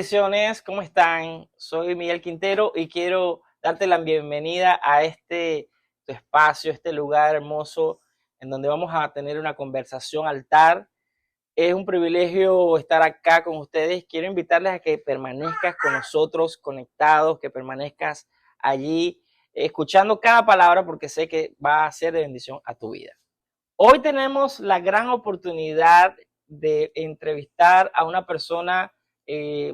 Bendiciones, ¿cómo están? Soy Miguel Quintero y quiero darte la bienvenida a tu espacio, este lugar hermoso en donde vamos a tener una conversación altar. Es un privilegio estar acá con ustedes. Quiero invitarles a que permanezcas con nosotros, conectados, que permanezcas allí, escuchando cada palabra porque sé que va a ser de bendición a tu vida. Hoy tenemos la gran oportunidad de entrevistar a una persona,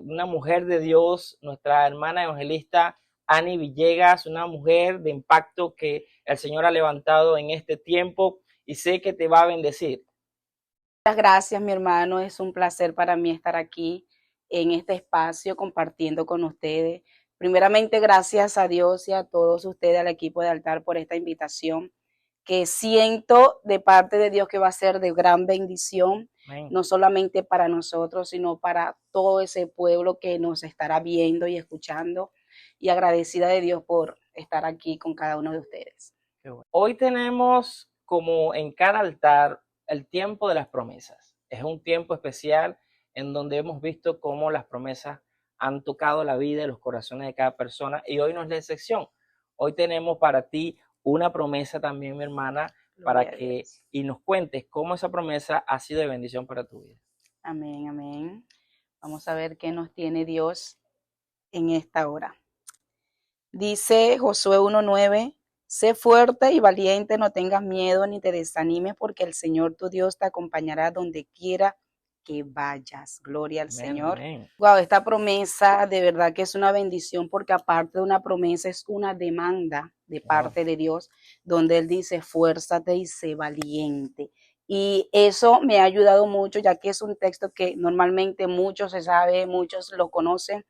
una mujer de Dios, nuestra hermana evangelista Annie Villegas, una mujer de impacto que el Señor ha levantado en este tiempo y sé que te va a bendecir. Muchas gracias, mi hermano. Es un placer para mí estar aquí en este espacio compartiendo con ustedes. Primeramente, gracias a Dios y a todos ustedes, al equipo de altar, por esta invitación que siento de parte de Dios que va a ser de gran bendición, Amén. no solamente para nosotros, sino para todo ese pueblo que nos estará viendo y escuchando. Y agradecida de Dios por estar aquí con cada uno de ustedes. Hoy tenemos, como en cada altar, el tiempo de las promesas. Es un tiempo especial en donde hemos visto cómo las promesas han tocado la vida y los corazones de cada persona, y hoy no es la excepción. Hoy tenemos para ti una promesa también, mi hermana, para que y nos cuentes cómo esa promesa ha sido de bendición para tu vida. Amén, amén. Vamos a ver qué nos tiene Dios en esta hora. Dice Josué 1:9, sé fuerte y valiente, no tengas miedo ni te desanimes, porque el Señor tu Dios te acompañará donde quiera que vayas. Gloria al Señor. Amén. Wow, esta promesa de verdad que es una bendición, porque aparte de una promesa es una demanda de parte de Dios, donde Él dice, esfuérzate y sé valiente. Y eso me ha ayudado mucho, ya que es un texto que normalmente muchos se sabe, muchos lo conocen,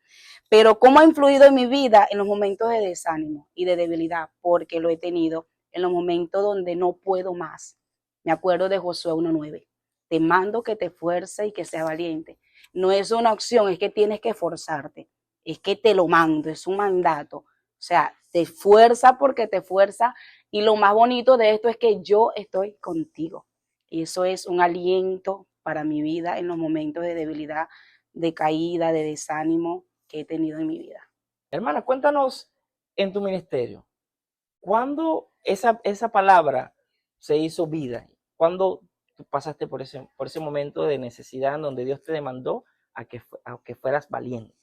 pero ¿cómo ha influido en mi vida? En los momentos de desánimo y de debilidad, porque lo he tenido en los momentos donde no puedo más. Me acuerdo de Josué 1:9. Te mando que te esfuerces y que seas valiente. No es una opción, es que tienes que esforzarte. Es que te lo mando, es un mandato. O sea, te esfuerza porque te esfuerza. Y lo más bonito de esto es que yo estoy contigo. Y eso es un aliento para mi vida en los momentos de debilidad, de caída, de desánimo que he tenido en mi vida. Hermana, cuéntanos en tu ministerio, ¿cuándo esa palabra se hizo vida? ¿Cuándo tú pasaste por ese momento de necesidad en donde Dios te demandó a que fueras valiente?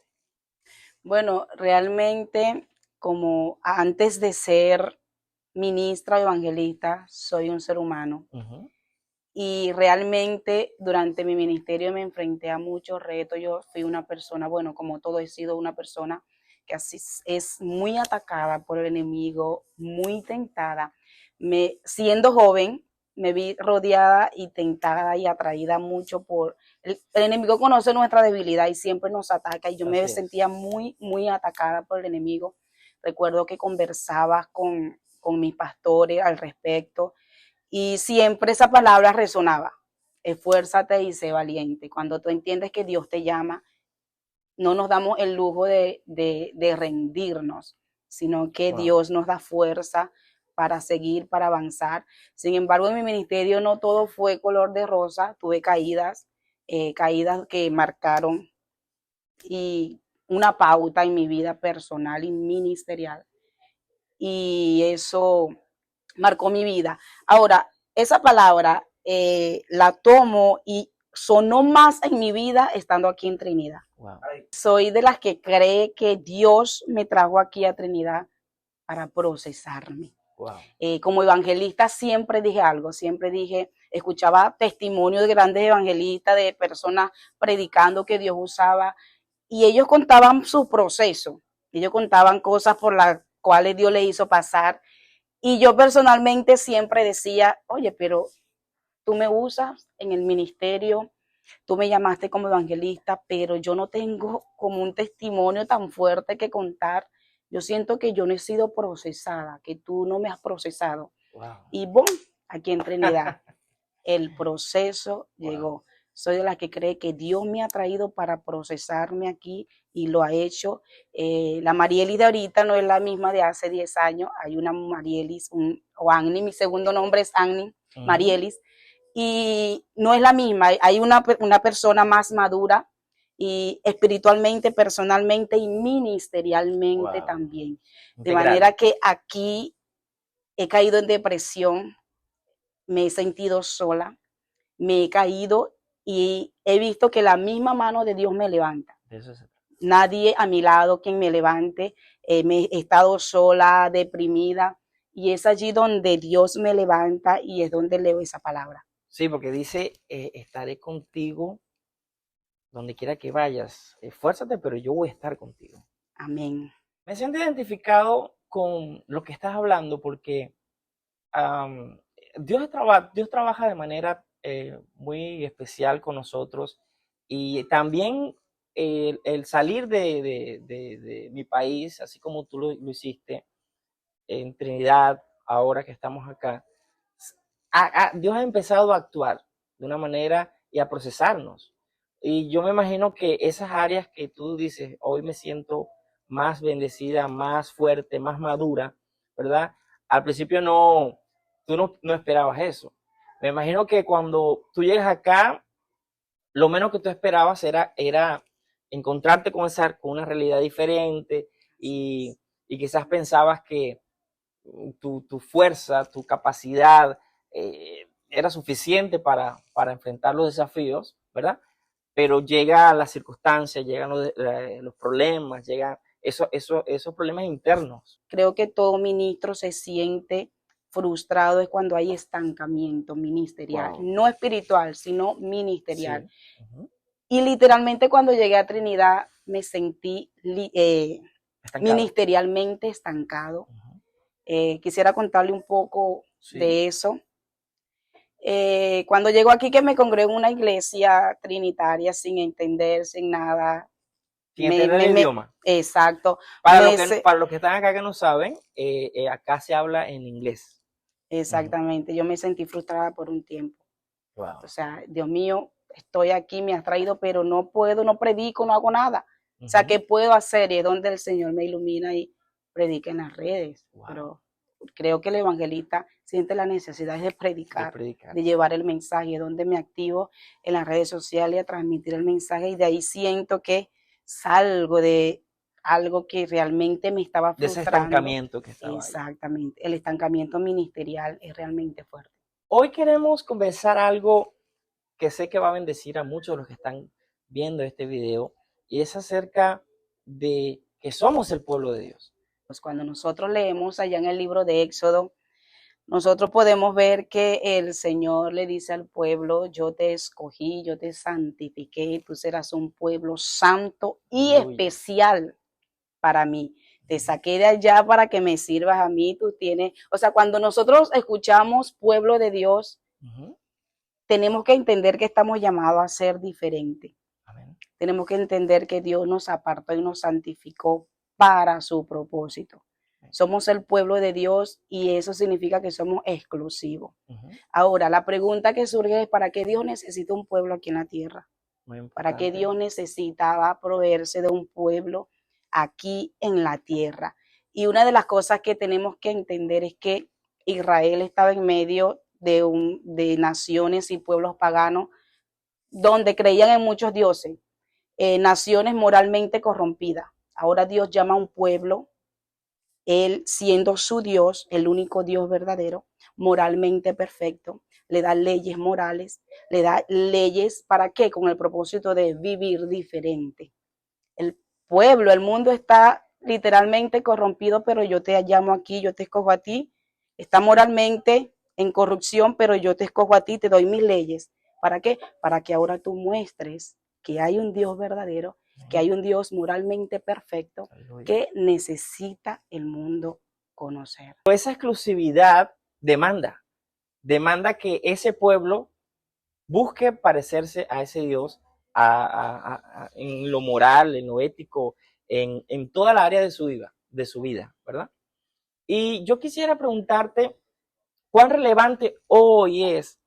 Bueno, realmente, como antes de ser ministra o evangelista, soy un ser humano. Y realmente durante mi ministerio me enfrenté a muchos retos. Yo fui una persona, bueno, como todo he sido una persona que así es muy atacada por el enemigo, muy tentada. Siendo joven, me vi rodeada y tentada y atraída mucho por... El enemigo conoce nuestra debilidad y siempre nos ataca, y yo me sentía muy, muy atacada por el enemigo. Recuerdo que conversaba con mis pastores al respecto, y siempre esa palabra resonaba, esfuérzate y sé valiente. Cuando tú entiendes que Dios te llama, no nos damos el lujo de rendirnos, sino que Dios nos da fuerza para seguir, para avanzar. Sin embargo, en mi ministerio no todo fue color de rosa, tuve caídas, caídas que marcaron y una pauta en mi vida personal y ministerial. Y eso marcó mi vida. Ahora, esa palabra la tomo y sonó más en mi vida estando aquí en Trinidad. Wow. Soy de las que cree que Dios me trajo aquí a Trinidad para procesarme. Wow. Como evangelista siempre dije algo, siempre dije, escuchaba testimonios de grandes evangelistas, de personas predicando que Dios usaba, y ellos contaban su proceso, ellos contaban cosas por las cuales Dios le hizo pasar. Y yo personalmente siempre decía, oye, pero tú me usas en el ministerio, tú me llamaste como evangelista, pero yo no tengo como un testimonio tan fuerte que contar. Yo siento que yo no he sido procesada, que tú no me has procesado. Wow. Y boom, aquí en Trinidad, el proceso llegó. Soy de las que cree que Dios me ha traído para procesarme aquí y lo ha hecho. La Marielis de ahorita no es la misma de hace 10 años. Hay una Marielis, o Agni, mi segundo nombre es Agni, Marielis, y no es la misma. Hay una persona más madura y espiritualmente, personalmente y ministerialmente también. De Integral. manera que aquí he caído en depresión, me he sentido sola, me he caído y he visto que la misma mano de Dios me levanta. Nadie a mi lado quien me levante, me he estado sola, deprimida, y es allí donde Dios me levanta y es donde leo esa palabra. Sí, porque dice, estaré contigo donde quiera que vayas. Esfuérzate, pero yo voy a estar contigo. Amén. Me siento identificado con lo que estás hablando porque Dios trabaja de manera muy especial con nosotros, y también el salir de mi país, así como tú lo hiciste en Trinidad, ahora que estamos acá, Dios ha empezado a actuar de una manera y a procesarnos. Y yo me imagino que esas áreas que tú dices, hoy me siento más bendecida, más fuerte, más madura, ¿verdad? Al principio tú no esperabas eso. Me imagino que cuando tú llegas acá, lo menos que tú esperabas era encontrarte con una realidad diferente, y quizás pensabas que tu fuerza, tu capacidad era suficiente para enfrentar los desafíos, ¿verdad? Pero llega la circunstancia, llegan los problemas, llegan esos problemas internos. Creo que todo ministro se siente frustrado es cuando hay estancamiento ministerial, wow. No espiritual, sino ministerial. Sí. Y literalmente cuando llegué a Trinidad me sentí ministerialmente estancado. Quisiera contarle un poco de eso. Cuando llego aquí, que me congregué en una iglesia trinitaria sin entender, sin nada. Sin entender el idioma. Exacto. Para los que están acá que no saben, acá se habla en inglés. Exactamente. Yo me sentí frustrada por un tiempo. Wow. O sea, Dios mío, estoy aquí, me has traído, pero no puedo, no predico, no hago nada. O sea, ¿qué puedo hacer? Y es donde el Señor me ilumina y predica en las redes. Wow. Pero creo que el evangelista siente la necesidad de predicar, de llevar el mensaje, donde me activo en las redes sociales a transmitir el mensaje, y de ahí siento que salgo de algo que realmente me estaba frustrando. De ese estancamiento que estaba. Exactamente, ahí. El estancamiento ministerial es realmente fuerte. Hoy queremos conversar algo que sé que va a bendecir a muchos de los que están viendo este video, y es acerca de que somos el pueblo de Dios. Pues cuando nosotros leemos allá en el libro de Éxodo, nosotros podemos ver que el Señor le dice al pueblo: yo te escogí, yo te santifiqué, tú serás un pueblo santo y especial para mí. Te saqué de allá para que me sirvas a mí. Tú tienes, o sea, cuando nosotros escuchamos pueblo de Dios, tenemos que entender que estamos llamados a ser diferentes. Tenemos que entender que Dios nos apartó y nos santificó para su propósito. Somos el pueblo de Dios y eso significa que somos exclusivos. Ahora, la pregunta que surge es: ¿para qué Dios necesita un pueblo aquí en la tierra? ¿Para qué Dios necesitaba proveerse de un pueblo aquí en la tierra? Y una de las cosas que tenemos que entender es que Israel estaba en medio de naciones y pueblos paganos donde creían en muchos dioses, naciones moralmente corrompidas. Ahora Dios llama a un pueblo, Él siendo su Dios, el único Dios verdadero, moralmente perfecto, le da leyes morales, le da leyes ¿para qué? Con el propósito de vivir diferente. El pueblo, el mundo está literalmente corrompido, pero yo te llamo aquí, yo te escojo a ti. Está moralmente en corrupción, pero yo te escojo a ti, te doy mis leyes. ¿Para qué? Para que ahora tú muestres que hay un Dios verdadero, que hay un Dios moralmente perfecto que necesita el mundo conocer. Esa exclusividad demanda que ese pueblo busque parecerse a ese Dios, en lo moral, en lo ético, en toda la área de su vida, ¿verdad? Y yo quisiera preguntarte, ¿cuán relevante hoy es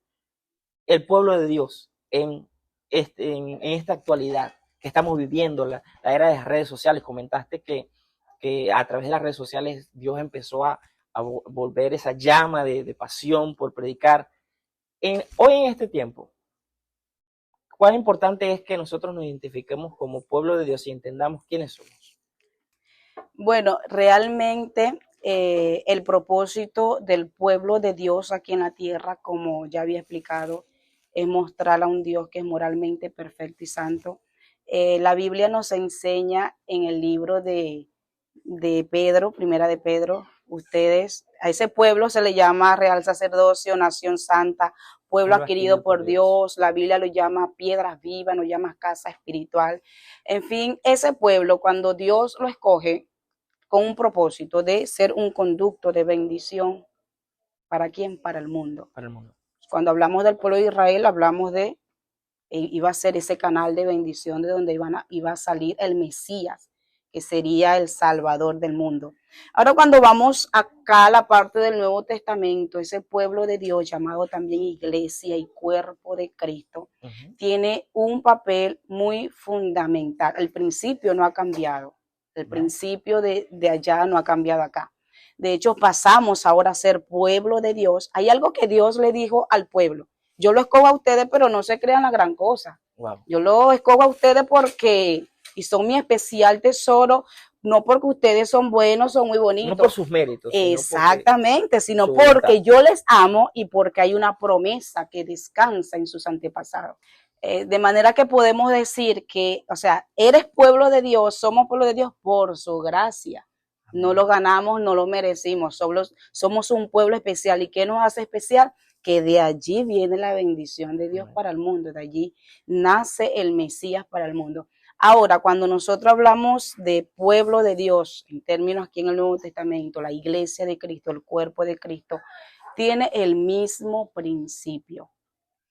el pueblo de Dios en esta actualidad que estamos viviendo, la era de las redes sociales? Comentaste que a través de las redes sociales Dios empezó a volver esa llama de pasión por predicar. Hoy en este tiempo, cuán importante es que nosotros nos identifiquemos como pueblo de Dios y entendamos quiénes somos. Bueno, realmente el propósito del pueblo de Dios aquí en la tierra, como ya había explicado, es mostrar a un Dios que es moralmente perfecto y santo. La Biblia nos enseña en el libro de Pedro, primera de Pedro, ustedes, a ese pueblo se le llama real sacerdocio, nación santa, pueblo adquirido por Dios. La Biblia lo llama piedras vivas, lo llama casa espiritual. En fin, ese pueblo, cuando Dios lo escoge con un propósito de ser un conducto de bendición, ¿para quién? Para el mundo. Para el mundo. Cuando hablamos del pueblo de Israel, hablamos de, iba a ser ese canal de bendición de donde iba a salir el Mesías, que sería el Salvador del mundo. Ahora cuando vamos acá a la parte del Nuevo Testamento, ese pueblo de Dios llamado también iglesia y cuerpo de Cristo, tiene un papel muy fundamental. El principio no ha cambiado. El principio de allá no ha cambiado acá. De hecho, pasamos ahora a ser pueblo de Dios. Hay algo que Dios le dijo al pueblo. Yo lo escojo a ustedes, pero no se crean la gran cosa. Wow. Yo lo escojo a ustedes porque, y son mi especial tesoro, no porque ustedes son buenos, son muy bonitos. No por sus méritos. Exactamente, sino porque yo les amo y porque hay una promesa que descansa en sus antepasados. De manera que podemos decir que, o sea, eres pueblo de Dios, somos pueblo de Dios por su gracia. No lo ganamos, no lo merecimos, somos un pueblo especial. ¿Y qué nos hace especial? Que de allí viene la bendición de Dios para el mundo, de allí nace el Mesías para el mundo. Ahora, cuando nosotros hablamos de pueblo de Dios, en términos aquí en el Nuevo Testamento, la iglesia de Cristo, el cuerpo de Cristo, tiene el mismo principio.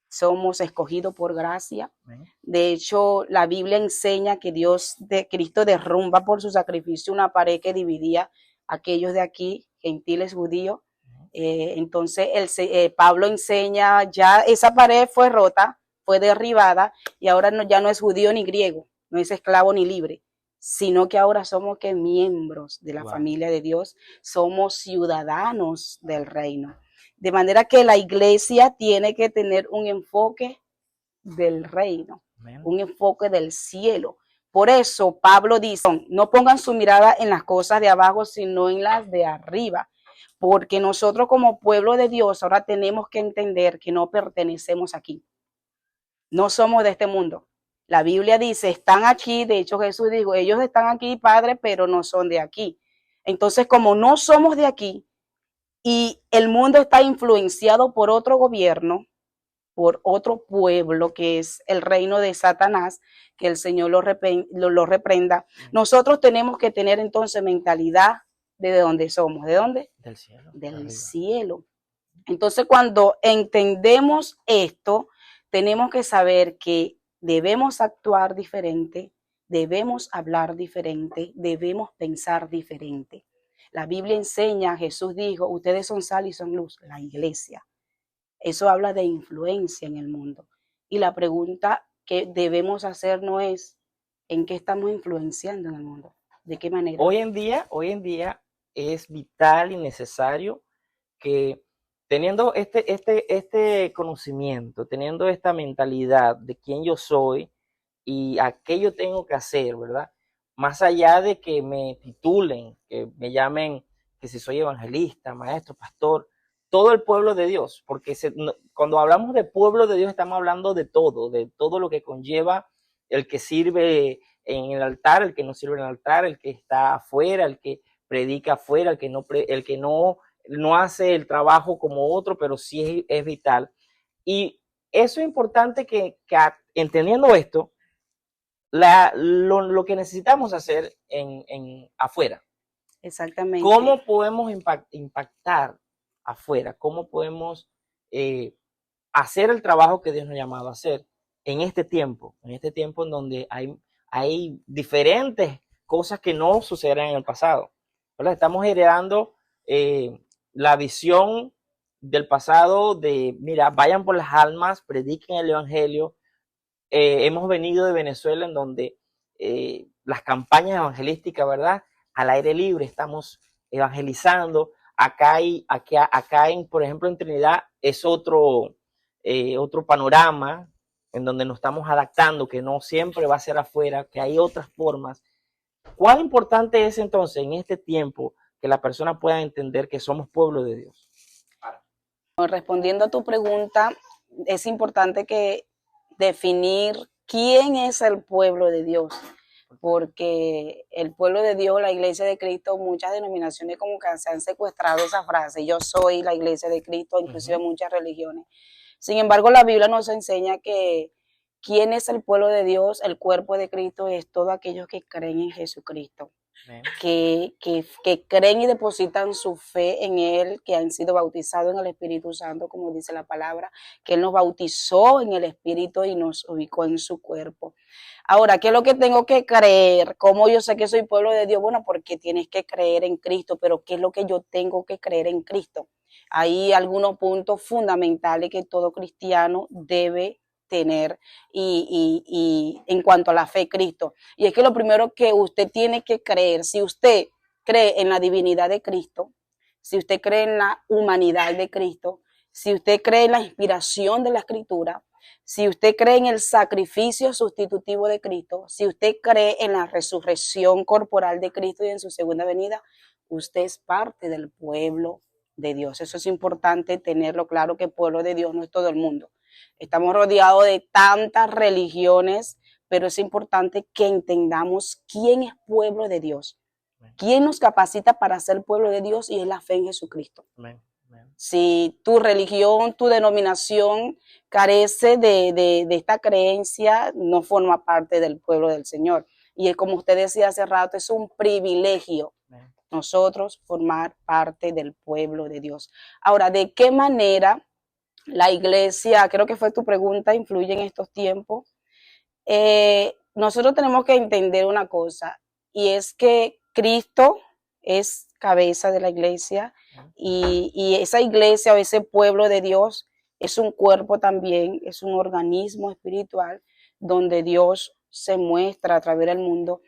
Somos escogidos por gracia. De hecho, la Biblia enseña que Cristo derrumba por su sacrificio una pared que dividía a aquellos de aquí, gentiles judíos. Entonces, Pablo enseña, ya esa pared fue rota, fue derribada, y ahora ya no es judío ni griego, no es esclavo ni libre, sino que ahora somos miembros de la familia de Dios, somos ciudadanos del reino. De manera que la iglesia tiene que tener un enfoque del reino, un enfoque del cielo. Por eso Pablo dice, no pongan su mirada en las cosas de abajo, sino en las de arriba. Porque nosotros como pueblo de Dios ahora tenemos que entender que no pertenecemos aquí. No somos de este mundo. La Biblia dice, están aquí, de hecho Jesús dijo, ellos están aquí, Padre, pero no son de aquí. Entonces, como no somos de aquí, y el mundo está influenciado por otro gobierno, por otro pueblo que es el reino de Satanás, que el Señor lo reprenda. Nosotros tenemos que tener entonces mentalidad de dónde somos. ¿De dónde? Del cielo. Del cielo. Entonces, cuando entendemos esto, tenemos que saber que debemos actuar diferente, debemos hablar diferente, debemos pensar diferente. La Biblia enseña, Jesús dijo, ustedes son sal y son luz, la iglesia. Eso habla de influencia en el mundo. Y la pregunta que debemos hacer no es ¿en qué estamos influenciando en el mundo? ¿De qué manera? Hoy en día es vital y necesario que teniendo este conocimiento, teniendo esta mentalidad de quién yo soy y a qué yo tengo que hacer, ¿verdad? Más allá de que me titulen, que me llamen, que si soy evangelista, maestro, pastor, todo el pueblo de Dios, porque cuando hablamos de pueblo de Dios estamos hablando de todo lo que conlleva el que sirve en el altar, el que no sirve en el altar, el que está afuera, el que predica afuera, el que no hace el trabajo como otro, pero sí es vital. Y eso es importante que entendiendo esto, lo que necesitamos hacer afuera. Exactamente. ¿Cómo podemos impactar afuera? ¿Cómo podemos hacer el trabajo que Dios nos ha llamado a hacer en este tiempo en donde hay diferentes cosas que no sucederán en el pasado? ¿Verdad? Estamos heredando la visión del pasado de, mira, vayan por las almas, prediquen el evangelio. Hemos venido de Venezuela en donde las campañas evangelísticas, ¿verdad? Al aire libre estamos evangelizando. Acá por ejemplo, en Trinidad es otro panorama, en donde nos estamos adaptando, que no siempre va a ser afuera, que hay otras formas. ¿Cuán importante es entonces en este tiempo que la persona pueda entender que somos pueblo de Dios? Respondiendo a tu pregunta, es importante que definir quién es el pueblo de Dios, porque el pueblo de Dios, la iglesia de Cristo, muchas denominaciones como que se han secuestrado esa frase, yo soy la iglesia de Cristo, inclusive muchas religiones. Sin embargo, la Biblia nos enseña que quién es el pueblo de Dios, el cuerpo de Cristo, es todos aquellos que creen en Jesucristo. Que creen y depositan su fe en Él, que han sido bautizados en el Espíritu Santo, como dice la palabra, que Él nos bautizó en el Espíritu y nos ubicó en su cuerpo. Ahora, ¿qué es lo que tengo que creer? ¿Cómo yo sé que soy pueblo de Dios? Bueno, porque tienes que creer en Cristo, pero ¿qué es lo que yo tengo que creer en Cristo? Hay algunos puntos fundamentales que todo cristiano debe tener y en cuanto a la fe de Cristo. Y es que lo primero que usted tiene que creer, si usted cree en la divinidad de Cristo, si usted cree en la humanidad de Cristo, si usted cree en la inspiración de la Escritura, si usted cree en el sacrificio sustitutivo de Cristo, si usted cree en la resurrección corporal de Cristo y en su segunda venida, usted es parte del pueblo de Dios. Eso es importante tenerlo claro, que el pueblo de Dios no es todo el mundo. Estamos rodeados de tantas religiones, pero es importante que entendamos quién es pueblo de Dios, quién nos capacita para ser pueblo de Dios, y es la fe en Jesucristo. Amén. Si tu religión, tu denominación carece de esta creencia, no forma parte del pueblo del Señor. Y como usted decía hace rato, es un privilegio nosotros formar parte del pueblo de Dios. Ahora, ¿de qué manera la iglesia, creo que fue tu pregunta, influye en estos tiempos? Nosotros tenemos que entender una cosa, y es que Cristo es cabeza de la iglesia, y esa iglesia o ese pueblo de Dios es un cuerpo también, es un organismo espiritual donde Dios se muestra a través del mundo.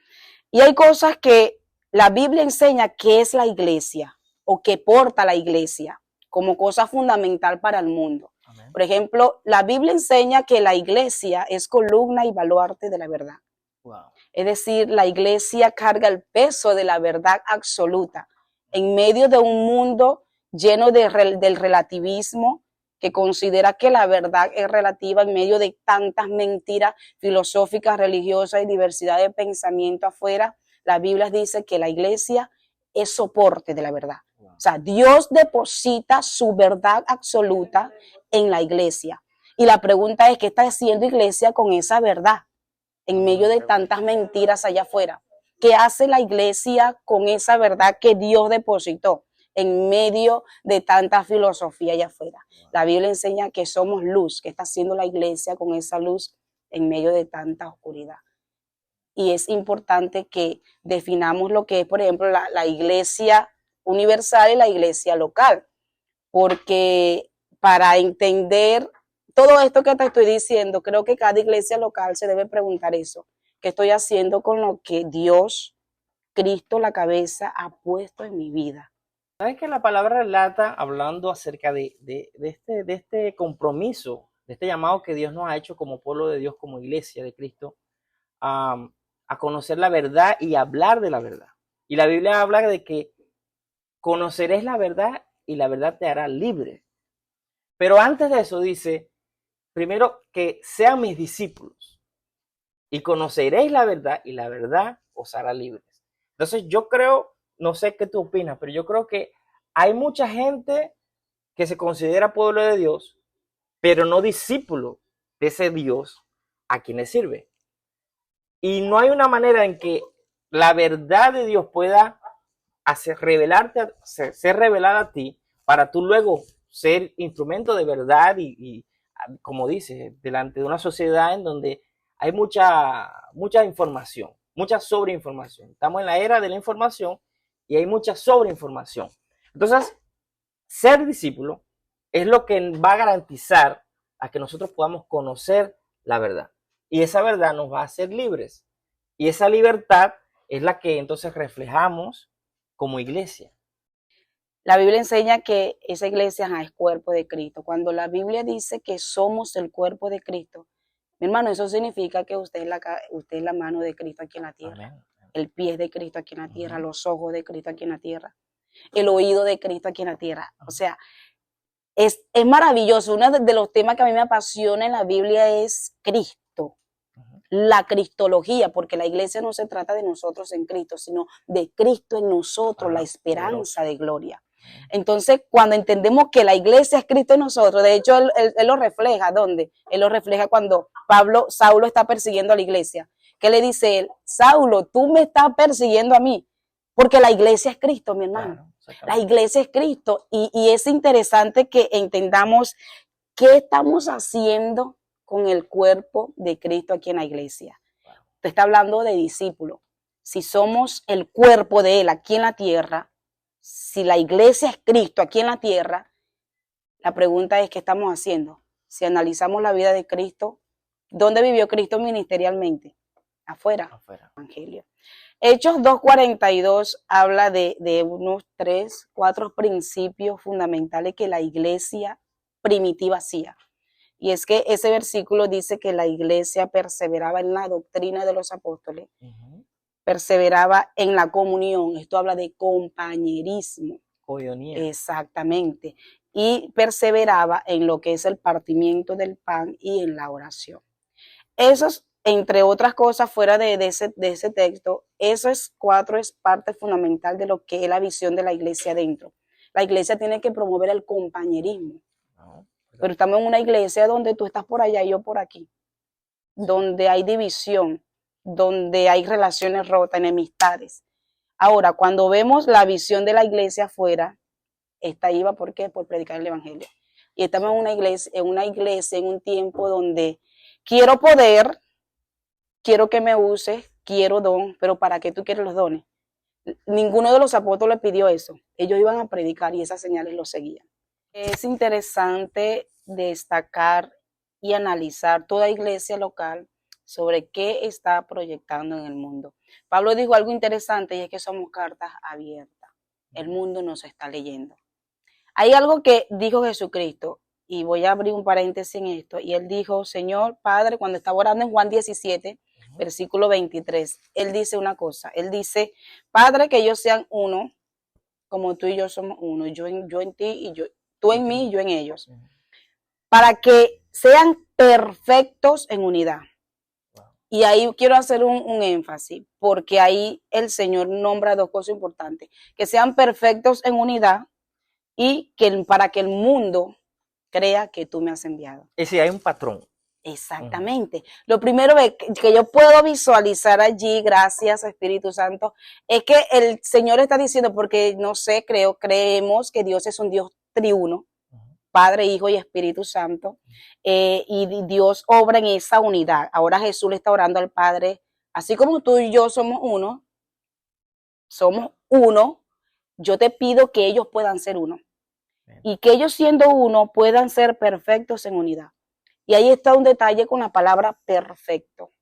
Y hay cosas que la Biblia enseña que es la iglesia o que porta la iglesia como cosa fundamental para el mundo. Amén. Por ejemplo, la Biblia enseña que la iglesia es columna y baluarte de la verdad. Wow. Es decir, la iglesia carga el peso de la verdad absoluta en medio de un mundo lleno del relativismo, que considera que la verdad es relativa, en medio de tantas mentiras filosóficas, religiosas y diversidad de pensamiento afuera. La Biblia dice que la iglesia es soporte de la verdad. O sea, Dios deposita su verdad absoluta en la iglesia. Y la pregunta es, ¿qué está haciendo iglesia con esa verdad en medio de tantas mentiras allá afuera? ¿Qué hace la iglesia con esa verdad que Dios depositó en medio de tanta filosofía allá afuera? La Biblia enseña que somos luz. ¿Qué está haciendo la iglesia con esa luz en medio de tanta oscuridad? Y es importante que definamos lo que es, por ejemplo, la iglesia universal y la iglesia local, porque para entender todo esto que te estoy diciendo, creo que cada iglesia local se debe preguntar eso: ¿qué estoy haciendo con lo que Dios, Cristo, la cabeza, ha puesto en mi vida? ¿Sabes que la palabra relata, hablando acerca de este compromiso, de este llamado que Dios nos ha hecho como pueblo de Dios, como iglesia de Cristo, a conocer la verdad y hablar de la verdad? Y la Biblia habla de que conoceréis la verdad y la verdad te hará libre. Pero antes de eso dice, primero, que sean mis discípulos y conoceréis la verdad y la verdad os hará libres. Entonces yo creo, no sé qué tú opinas, pero yo creo que hay mucha gente que se considera pueblo de Dios, pero no discípulo de ese Dios a quien le sirve. Y no hay una manera en que la verdad de Dios pueda ser revelada a ti, para tú luego ser instrumento de verdad y como dice, delante de una sociedad en donde hay mucha información, mucha sobreinformación. Estamos en la era de la información y hay mucha sobreinformación. Entonces, ser discípulo es lo que va a garantizar a que nosotros podamos conocer la verdad. Y esa verdad nos va a hacer libres. Y esa libertad es la que entonces reflejamos como iglesia. La Biblia enseña que esa iglesia es cuerpo de Cristo. Cuando la Biblia dice que somos el cuerpo de Cristo, Mi hermano, eso significa que usted es la mano de Cristo aquí en la tierra. Amén. El pie de Cristo aquí en la tierra, los ojos de Cristo aquí en la tierra, el oído de Cristo aquí en la tierra. O sea, es maravilloso. Uno de los temas que a mí me apasiona en la Biblia es Cristo, la cristología, porque la iglesia no se trata de nosotros en Cristo, sino de Cristo en nosotros, la esperanza de gloria. Entonces, cuando entendemos que la iglesia es Cristo en nosotros, de hecho, él lo refleja, ¿dónde? Él lo refleja cuando Saulo está persiguiendo a la iglesia. ¿Qué le dice él? Saulo, tú me estás persiguiendo a mí, porque la iglesia es Cristo, mi hermano. Claro, la iglesia es Cristo, y es interesante que entendamos qué estamos haciendo con el cuerpo de Cristo aquí en la iglesia. Usted está hablando de discípulos. Si somos el cuerpo de Él aquí en la tierra, si la iglesia es Cristo aquí en la tierra, la pregunta es, ¿qué estamos haciendo? Si analizamos la vida de Cristo, ¿dónde vivió Cristo ministerialmente? Afuera. Evangelio. Hechos 2:42 habla de unos 4 principios fundamentales que la iglesia primitiva hacía. Y es que ese versículo dice que la iglesia perseveraba en la doctrina de los apóstoles, perseveraba en la comunión. Esto habla de compañerismo. Coinonía. Exactamente. Y perseveraba en lo que es el partimiento del pan y en la oración. Esos, entre otras cosas, fuera de ese texto, esos 4 es parte fundamental de lo que es la visión de la iglesia dentro. La iglesia tiene que promover el compañerismo. Pero estamos en una iglesia donde tú estás por allá y yo por aquí, donde hay división, donde hay relaciones rotas, enemistades. Ahora, cuando vemos la visión de la iglesia afuera, esta iba, ¿por qué? Por predicar el evangelio. Y estamos en una iglesia, en un tiempo donde quiero poder, quiero que me uses, quiero don, pero ¿para qué tú quieres los dones? Ninguno de los apóstoles pidió eso. Ellos iban a predicar y esas señales los seguían. Es interesante destacar y analizar toda iglesia local sobre qué está proyectando en el mundo. Pablo dijo algo interesante y es que somos cartas abiertas. El mundo nos está leyendo. Hay algo que dijo Jesucristo, y voy a abrir un paréntesis en esto, y él dijo, Señor Padre, cuando estaba orando en Juan 17, versículo 23, él dice una cosa, él dice, Padre, que ellos sean uno, como tú y yo somos uno, yo en ti y tú en mí y yo en ellos, para que sean perfectos en unidad. Y ahí quiero hacer un énfasis, porque ahí el Señor nombra 2 cosas importantes, que sean perfectos en unidad y que para que el mundo crea que tú me has enviado. Es decir, hay un patrón. Exactamente. Lo primero que yo puedo visualizar allí, gracias Espíritu Santo, es que el Señor está diciendo, porque no sé, creemos que Dios es un Dios triuno, Padre, Hijo y Espíritu Santo, y Dios obra en esa unidad. Ahora Jesús le está orando al Padre, así como tú y yo somos uno, yo te pido que ellos puedan ser uno, y que ellos siendo uno puedan ser perfectos en unidad. Y ahí está un detalle con la palabra perfecto.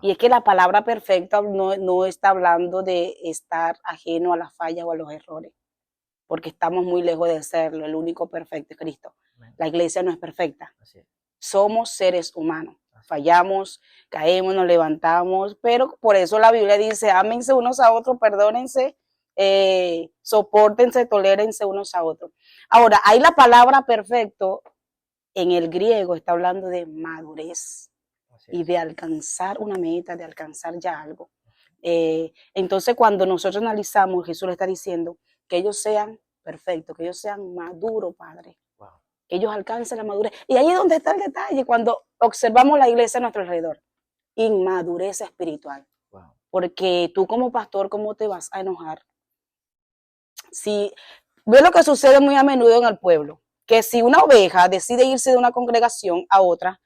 Y es que la palabra perfecta no está hablando de estar ajeno a las fallas o a los errores, porque estamos muy lejos de serlo. El único perfecto es Cristo. La iglesia no es perfecta. Somos seres humanos. Fallamos, caemos, nos levantamos, pero por eso la Biblia dice, ámense unos a otros, perdónense, sopórtense, tolérense unos a otros. Ahora, hay la palabra perfecto, en el griego está hablando de madurez y de alcanzar una meta, de alcanzar ya algo. Entonces, cuando nosotros analizamos, Jesús le está diciendo que ellos sean perfectos, que ellos sean maduros, Padre. Wow. Que ellos alcancen la madurez. Y ahí es donde está el detalle, cuando observamos la iglesia a nuestro alrededor. Inmadurez espiritual. Wow. Porque tú como pastor, ¿cómo te vas a enojar? Si ve lo que sucede muy a menudo en el pueblo, que si una oveja decide irse de una congregación a otra,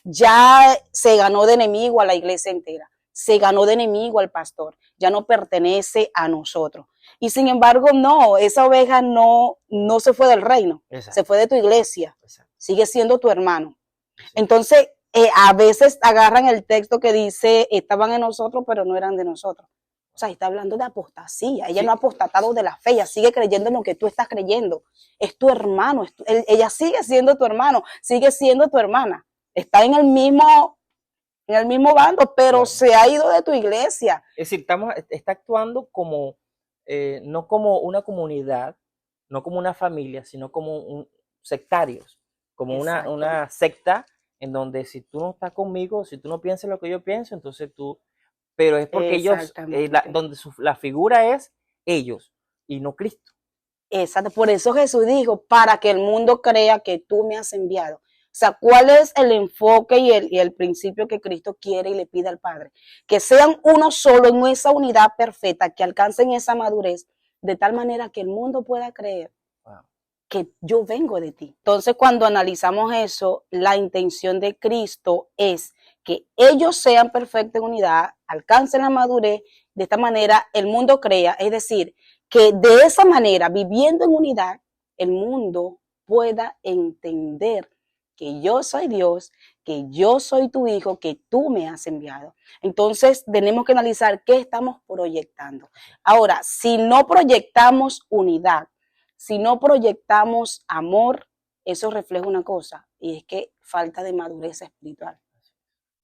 ya se ganó de enemigo a la iglesia entera, se ganó de enemigo al pastor, ya no pertenece a nosotros. Y sin embargo, no, esa oveja no se fue del reino, exacto, se fue de tu iglesia, exacto, sigue siendo tu hermano. Sí. Entonces, a veces agarran el texto que dice, estaban en nosotros, pero no eran de nosotros. O sea, está hablando de apostasía. Ella sí, no ha apostatado de la fe, ella sigue creyendo en lo que tú estás creyendo. Es tu hermano, ella sigue siendo tu hermano, sigue siendo tu hermana. Está en el mismo en el mismo bando, pero Claro. se ha ido de tu iglesia. Es decir, está actuando como, no como una comunidad, no como una familia, sino como sectarios, como Exacto. una secta en donde si tú no estás conmigo, si tú no piensas lo que yo pienso, entonces tú, pero es porque ellos, Exactamente. donde la figura es ellos y no Cristo. Exacto. Por eso Jesús dijo, para que el mundo crea que tú me has enviado. O sea, ¿cuál es el enfoque y el principio que Cristo quiere y le pide al Padre? Que sean uno solo en esa unidad perfecta, que alcancen esa madurez, de tal manera que el mundo pueda creer que yo vengo de ti. Entonces, cuando analizamos eso, la intención de Cristo es que ellos sean perfectos en unidad, alcancen la madurez, de esta manera el mundo crea, es decir, que de esa manera, viviendo en unidad, el mundo pueda entender que yo soy Dios, que yo soy tu hijo, que tú me has enviado. Entonces, tenemos que analizar qué estamos proyectando. Ahora, si no proyectamos unidad, si no proyectamos amor, eso refleja una cosa, y es que falta de madurez espiritual.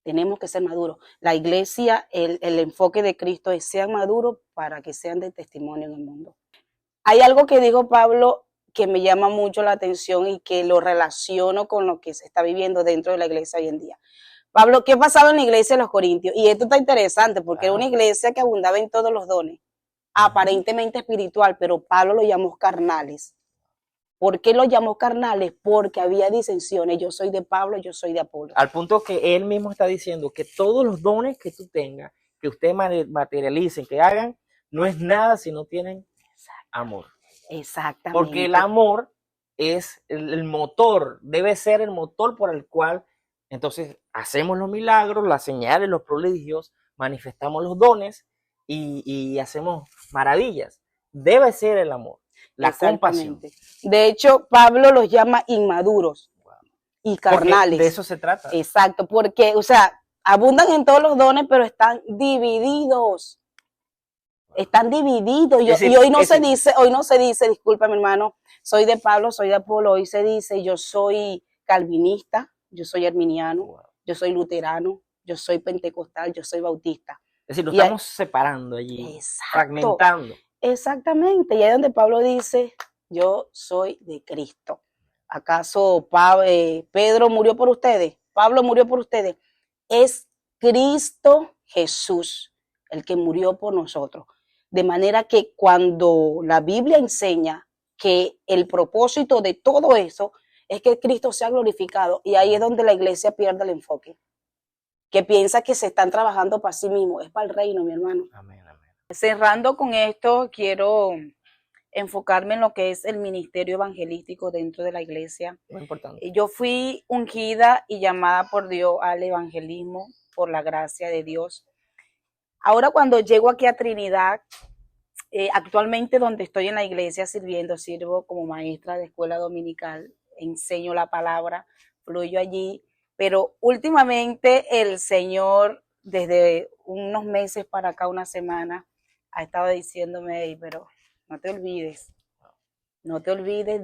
Tenemos que ser maduros. La iglesia, el enfoque de Cristo es sean maduros para que sean de testimonio en el mundo. Hay algo que dijo Pablo que me llama mucho la atención y que lo relaciono con lo que se está viviendo dentro de la iglesia hoy en día. Pablo, ¿qué pasaba en la iglesia de los Corintios? Y esto está interesante porque era una iglesia que abundaba en todos los dones, aparentemente espiritual, pero Pablo lo llamó carnales. ¿Por qué lo llamó carnales? Porque había disensiones. Yo soy de Pablo, yo soy de Apolo. Al punto que él mismo está diciendo que todos los dones que tú tengas, que ustedes materialicen, que hagan, no es nada si no tienen amor. Exactamente. Porque el amor es el motor, debe ser el motor por el cual entonces hacemos los milagros, las señales, los prodigios, manifestamos los dones y hacemos maravillas. Debe ser el amor, la compasión. De hecho, Pablo los llama inmaduros y carnales. Porque de eso se trata. Exacto, porque, o sea, abundan en todos los dones, pero están divididos. Están divididos. Y hoy no se dice, disculpa mi hermano, soy de Pablo, soy de Apolo. Hoy se dice, yo soy calvinista, yo soy arminiano, yo soy luterano, yo soy pentecostal, yo soy bautista. Es decir, lo estamos separando allí, exacto, fragmentando. Exactamente, y ahí es donde Pablo dice, yo soy de Cristo. ¿Acaso Pedro murió por ustedes? ¿Pablo murió por ustedes? Es Cristo Jesús el que murió por nosotros. De manera que cuando la Biblia enseña que el propósito de todo eso es que Cristo sea glorificado, y ahí es donde la iglesia pierde el enfoque, que piensa que se están trabajando para sí mismos, es para el reino, mi hermano. Amén, amén. Cerrando con esto, quiero enfocarme en lo que es el ministerio evangelístico dentro de la iglesia. Muy importante. Yo fui ungida y llamada por Dios al evangelismo por la gracia de Dios. Ahora cuando llego aquí a Trinidad, actualmente donde estoy en la iglesia sirviendo, sirvo como maestra de escuela dominical, enseño la palabra, fluyo allí, pero últimamente el Señor, desde unos meses para acá, una semana, ha estado diciéndome, hey, pero no te olvides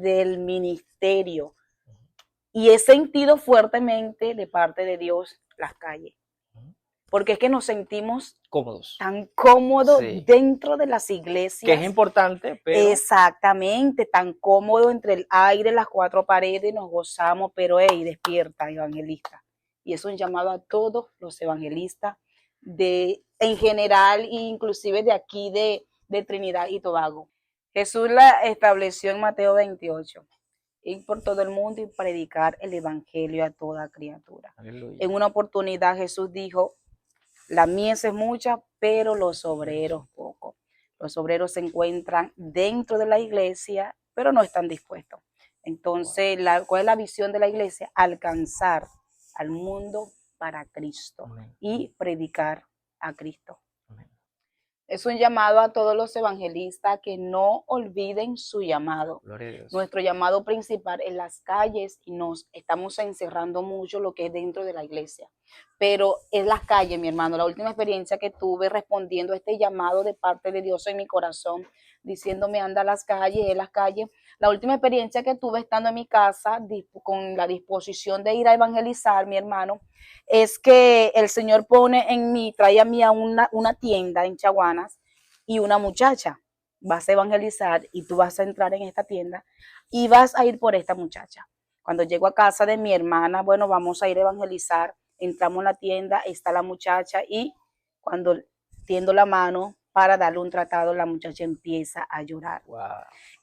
del ministerio. Y he sentido fuertemente de parte de Dios las calles. Porque es que nos sentimos cómodos, tan cómodos dentro de las iglesias. Que es importante, pero... Exactamente, tan cómodo entre el aire, las cuatro paredes, nos gozamos, pero hey, despierta, evangelista. Y es un llamado a todos los evangelistas en general, inclusive de aquí de Trinidad y Tobago. Jesús la estableció en Mateo 28. Ir por todo el mundo y predicar el evangelio a toda criatura. Aleluya. En una oportunidad Mies dijo, la mies es mucha, pero los obreros pocos. Los obreros se encuentran dentro de la iglesia, pero no están dispuestos. Entonces, ¿cuál es la visión de la iglesia? Alcanzar al mundo para Cristo. Amén. Y predicar a Cristo. Amén. Es un llamado a todos los evangelistas que no olviden su llamado. Nuestro llamado principal en las calles, y nos estamos encerrando mucho lo que es dentro de la iglesia. pero es las calles, mi hermano. La última experiencia que tuve respondiendo a este llamado de parte de Dios en mi corazón, diciéndome anda a las calles, en las calles. La última experiencia que tuve estando en mi casa con la disposición de ir a evangelizar, mi hermano, es que el Señor pone en mí, trae a mí a una tienda en Chaguanas y una muchacha. Vas a evangelizar y tú vas a entrar en esta tienda y vas a ir por esta muchacha. Cuando llego a casa de mi hermana, bueno, vamos a ir a evangelizar. Entramos en la tienda, está la muchacha y cuando tiendo la mano para darle un tratado, la muchacha empieza a llorar. Wow.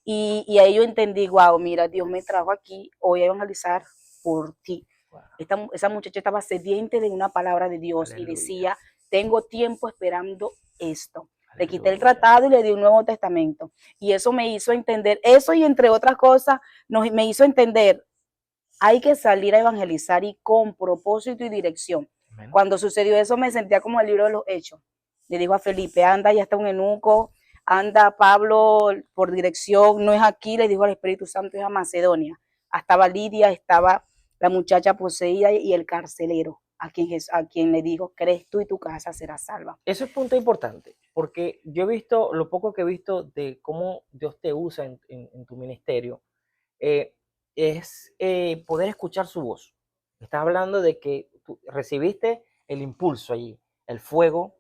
Y ahí yo entendí, wow, mira, Dios me trajo aquí hoy a evangelizar por ti. Wow. Esa muchacha estaba sediente de una palabra de Dios. Aleluya. Y decía, tengo tiempo esperando esto. Aleluya. Le quité el tratado y le di un Nuevo Testamento. Y eso me hizo entender, eso y entre otras cosas, me hizo entender, hay que salir a evangelizar y con propósito y dirección. Amén. Cuando sucedió eso me sentía como el libro de los Hechos. Le digo a Felipe, anda, ya está un eunuco, anda Pablo por dirección, no es aquí, le dijo al Espíritu Santo, es a Macedonia. Estaba Lidia, estaba la muchacha poseída y el carcelero, a quien le dijo, crees tú y tu casa será salva. Eso es un punto importante, porque yo he visto, lo poco que he visto de cómo Dios te usa en tu ministerio, es poder escuchar su voz. Estás hablando de que tú recibiste el impulso allí, el fuego,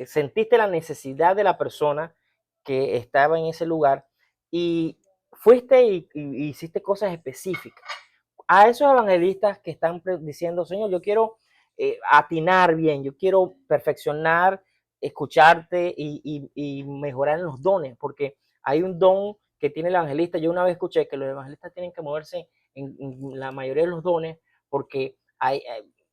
sentiste la necesidad de la persona que estaba en ese lugar y fuiste y hiciste cosas específicas. A esos evangelistas que están diciendo, Señor, yo quiero atinar bien, yo quiero perfeccionar, escucharte y mejorar en los dones, porque hay un don que tiene el evangelista. Yo una vez escuché que los evangelistas tienen que moverse en la mayoría de los dones, porque hay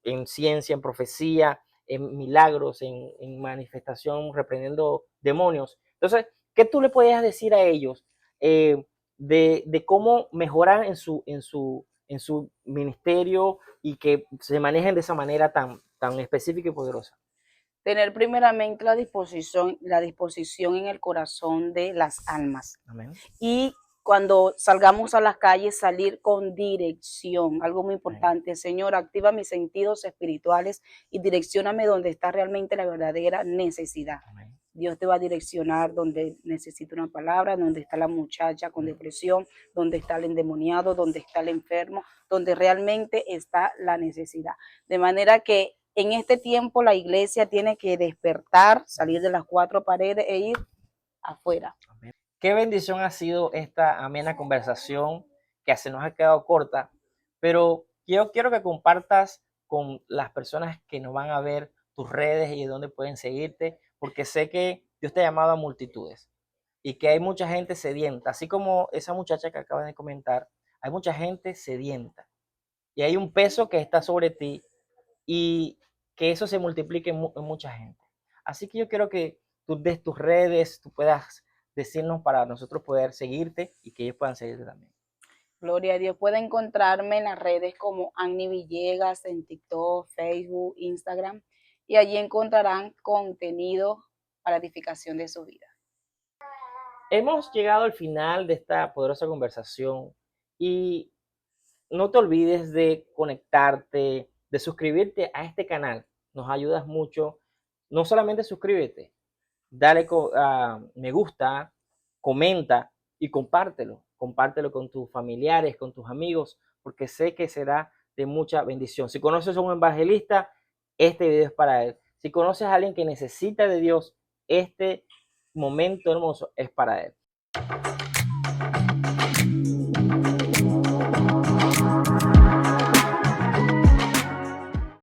en ciencia, en profecía, en milagros, en manifestación, reprendiendo demonios. Entonces, ¿qué tú le podías decir a ellos de cómo mejorar en su ministerio y que se manejen de esa manera tan específica y poderosa? Tener primeramente la disposición en el corazón de las almas. Amén. Y cuando salgamos a las calles, salir con dirección, algo muy importante. Amén. Señor, activa mis sentidos espirituales y direccióname donde está realmente la verdadera necesidad. Amén. Dios te va a direccionar donde necesita una palabra, donde está la muchacha con depresión, donde está el endemoniado, donde está el enfermo, donde realmente está la necesidad. De manera que en este tiempo la iglesia tiene que despertar, salir de las cuatro paredes e ir afuera. Qué bendición ha sido esta amena conversación que se nos ha quedado corta, pero yo quiero que compartas con las personas que nos van a ver tus redes y de dónde pueden seguirte, porque sé que Dios te ha llamado a multitudes y que hay mucha gente sedienta, así como esa muchacha que acabas de comentar, hay mucha gente sedienta y hay un peso que está sobre ti y que eso se multiplique en mucha gente. Así que yo quiero que tú des tus redes, tú puedas decirnos para nosotros poder seguirte y que ellos puedan seguirte también. Gloria a Dios. Puede encontrarme en las redes como Annie Villegas, en TikTok, Facebook, Instagram, y allí encontrarán contenido para edificación de su vida. Hemos llegado al final de esta poderosa conversación y no te olvides de conectarte, de suscribirte a este canal. Nos ayudas mucho. No solamente suscríbete, dale me gusta, comenta y compártelo. Compártelo con tus familiares, con tus amigos, porque sé que será de mucha bendición. Si conoces a un evangelista, este video es para él. Si conoces a alguien que necesita de Dios, este momento hermoso es para él.